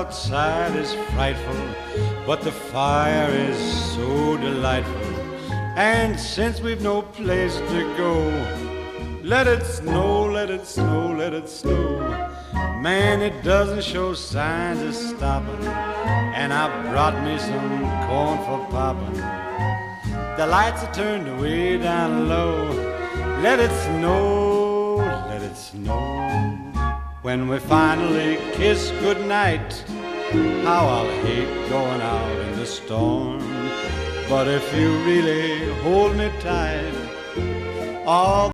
outside is frightful, but the fire is so delightful. And since we've no place to go, let it snow, let it snow, let it snow. Man, it doesn't show signs of stopping, and I brought me some corn for popping. The lights are turned way down low. Let it snow, let it snow. When we finally kiss goodnight, how I'll hate going out in the storm. But if you really hold me tight, all